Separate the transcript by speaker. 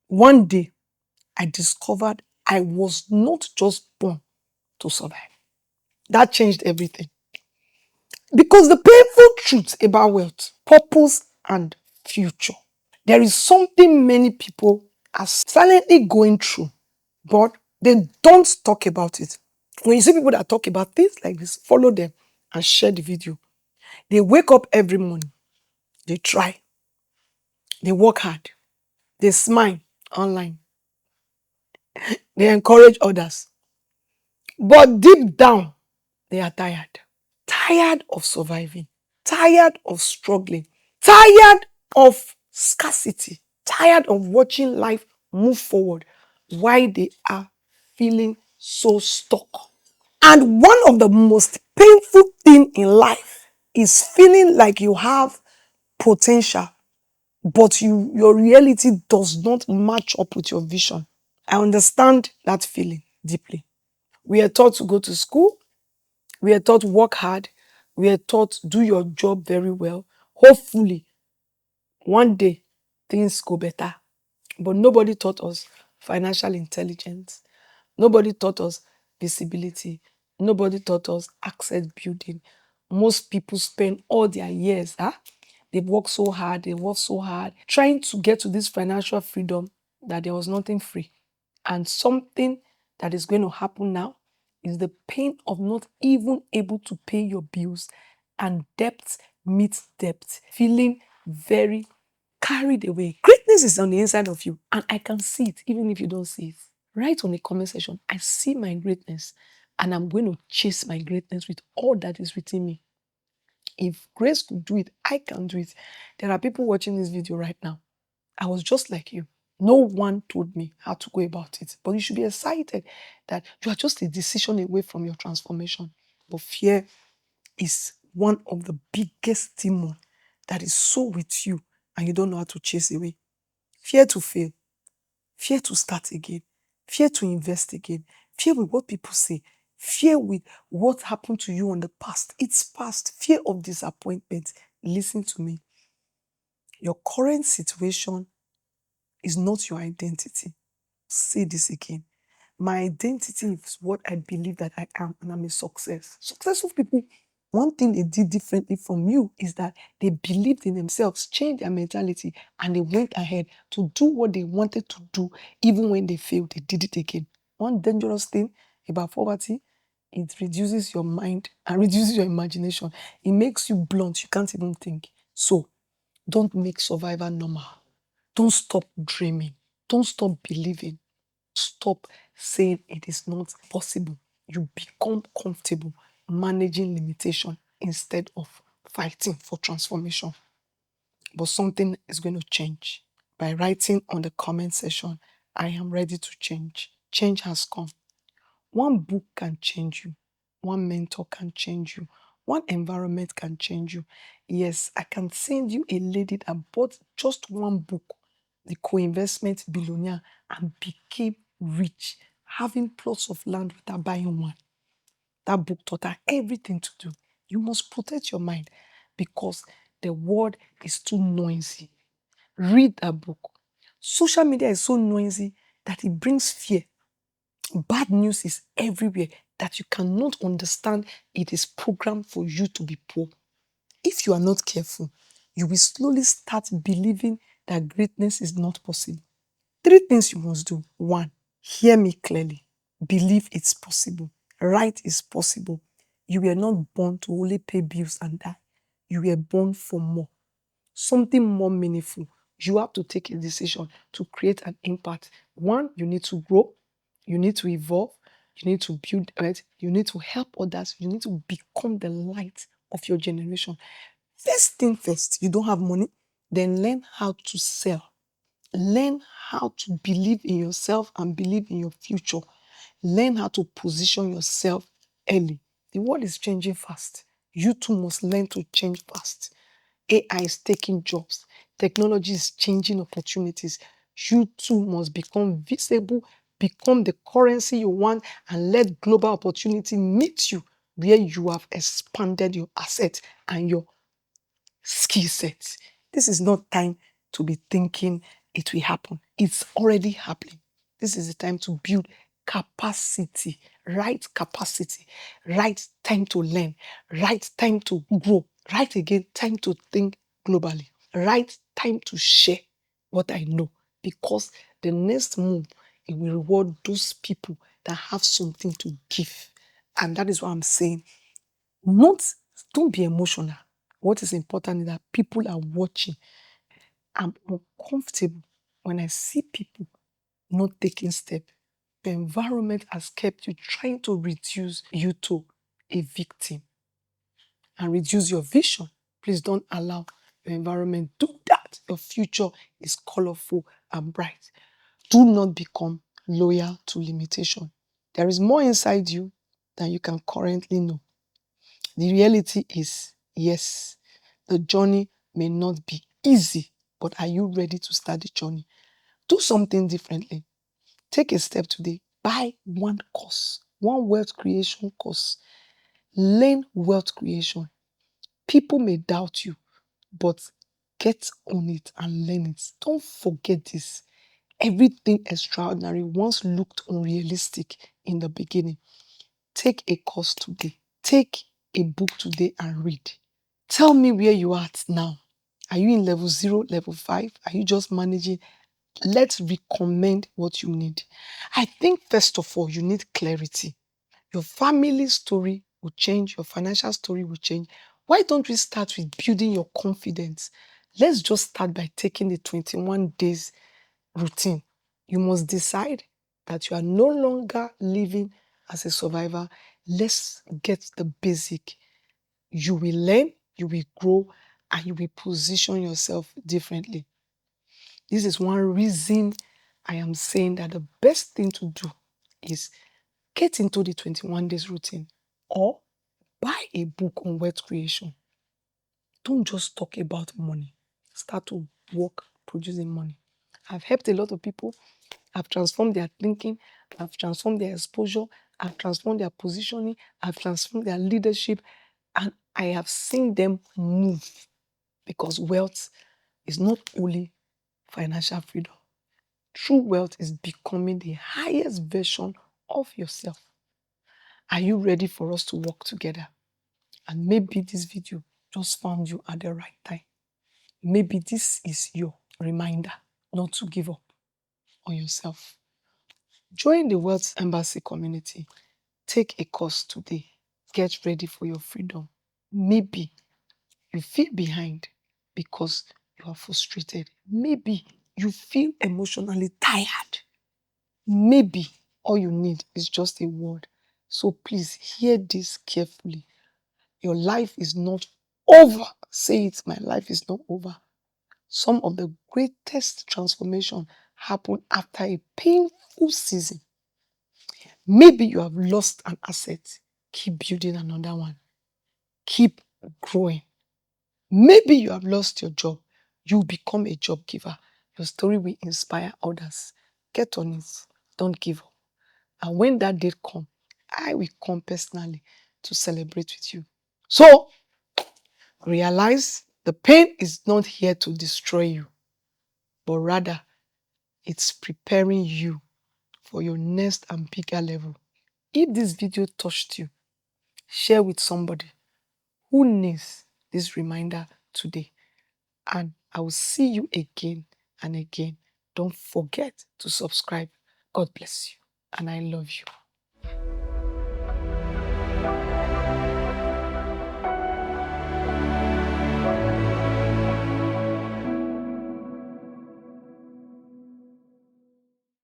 Speaker 1: One day, I discovered I was not just born to survive. That changed everything. Because the painful truth about wealth, purpose, and future, there is something many people are silently going through, but they don't talk about it. When you see people that talk about things like this, follow them and share the video. They wake up every morning, they try, they work hard, they smile online, they encourage others. But deep down, they are tired. Tired of surviving, tired of struggling, tired of scarcity, tired of watching life move forward while they are feeling so stuck. And one of the most painful things in life is feeling like you have potential, but your reality does not match up with your vision. I understand that feeling deeply. We are taught to go to school, we are taught work hard, we are taught do your job very well. Hopefully, one day things go better. But nobody taught us financial intelligence. Nobody taught us visibility. Nobody taught us asset building. Most people spend all their years, they work so hard, trying to get to this financial freedom that there was nothing free. And something that is going to happen now is the pain of not even able to pay your bills, and debt meets debt, feeling very carried away. Greatness is on the inside of you, and I can see it even if you don't see it. Write on the comment section, I see my greatness, and I'm going to chase my greatness with all that is within me. If Grace could do it, I can do it. There are people watching this video right now. I was just like you. No one told me how to go about it. But you should be excited that you are just a decision away from your transformation. But fear is one of the biggest demons that is so with you and you don't know how to chase away. Fear to fail. Fear to start again. Fear to invest again. Fear with what people say. Fear with what happened to you in the past. It's past. Fear of disappointment. Listen to me. Your current situation is not your identity. Say this again. My identity is what I believe that I am, and I'm a success. Successful people, one thing they did differently from you is that they believed in themselves, changed their mentality, and they went ahead to do what they wanted to do. Even when they failed, they did it again. One dangerous thing about poverty, it reduces your mind and reduces your imagination. It makes you blunt. You can't even think. So don't make survival normal. Don't stop dreaming. Don't stop believing. Stop saying it is not possible. You become comfortable managing limitation instead of fighting for transformation. But something is going to change. By writing on the comment section, I am ready to change. Change has come. One book can change you. One mentor can change you. One environment can change you. Yes, I can send you a lady that bought just one book, The Co-Investment Billionaire, and became rich, having plots of land without buying one. That book taught her everything to do. You must protect your mind because the world is too noisy. Read that book. Social media is so noisy that it brings fear. Bad news is everywhere that you cannot understand. It is programmed for you to be poor. If you are not careful, you will slowly start believing that greatness is not possible. 3 things you must do. 1, hear me clearly. Believe it's possible. Right is possible. You were not born to only pay bills and die. You were born for more. Something more meaningful. You have to take a decision to create an impact. 1, you need to grow. You need to evolve. You need to build it. You need to help others. You need to become the light of your generation. First thing first, you don't have money, then learn how to sell. Learn how to believe in yourself and believe in your future. Learn how to position yourself early. The world is changing fast. You too must learn to change fast. AI is taking jobs. Technology is changing opportunities. You too must become visible, become the currency you want, and let global opportunity meet you where you have expanded your assets and your skill sets. This is not time to be thinking it will happen. It's already happening. This is the time to build capacity, right capacity, right time to learn, right time to grow, right again time to think globally, right time to share what I know, because the next move, it will reward those people that have something to give. And that is what I'm saying. Don't be emotional. What is important is that people are watching. I'm uncomfortable when I see people not taking steps. The environment has kept you trying to reduce you to a victim and reduce your vision. Please don't allow your environment do that. Your future is colorful and bright. Do not become loyal to limitation. There is more inside you than you can currently know. The reality is, yes, the journey may not be easy, but are you ready to start the journey? Do something differently. Take a step today. Buy one course, one wealth creation course. Learn wealth creation. People may doubt you, but get on it and learn it. Don't forget this. Everything extraordinary once looked unrealistic in the beginning. Take a course today. Take a book today and read. Tell me where you are at now. Are you in level 0, level 5? Are you just managing? Let's recommend what you need. I think first of all, you need clarity. Your family story will change. Your financial story will change. Why don't we start with building your confidence? Let's just start by taking the 21 days routine. You must decide that you are no longer living as a survivor. Let's get the basic. You will learn, you will grow, and you will position yourself differently. This is one reason I am saying that the best thing to do is get into the 21 days routine or buy a book on wealth creation. Don't just talk about money. Start to work producing money. I've helped a lot of people. I've transformed their thinking. I've transformed their exposure. I've transformed their positioning. I've transformed their leadership. And I have seen them move, because wealth is not only financial freedom. True wealth is becoming the highest version of yourself. Are you ready for us to work together? And maybe this video just found you at the right time. Maybe this is your reminder not to give up on yourself. Join the Wealth Embassy community. Take a course today. Get ready for your freedom. Maybe you feel behind because you are frustrated. Maybe you feel emotionally tired. Maybe all you need is just a word. So please hear this carefully. Your life is not over. Say it, my life is not over. Some of the greatest transformation happen after a painful season. Maybe you have lost an asset. Keep building another one. Keep growing. Maybe you have lost your job. You become a job giver. Your story will inspire others. Get on it. Don't give up. And when that day comes, I will come personally to celebrate with you. So, realize the pain is not here to destroy you, but rather it's preparing you for your next and bigger level. If this video touched you, share with somebody who needs this reminder today. And I will see you again and again. Don't forget to subscribe. God bless you. And I love you.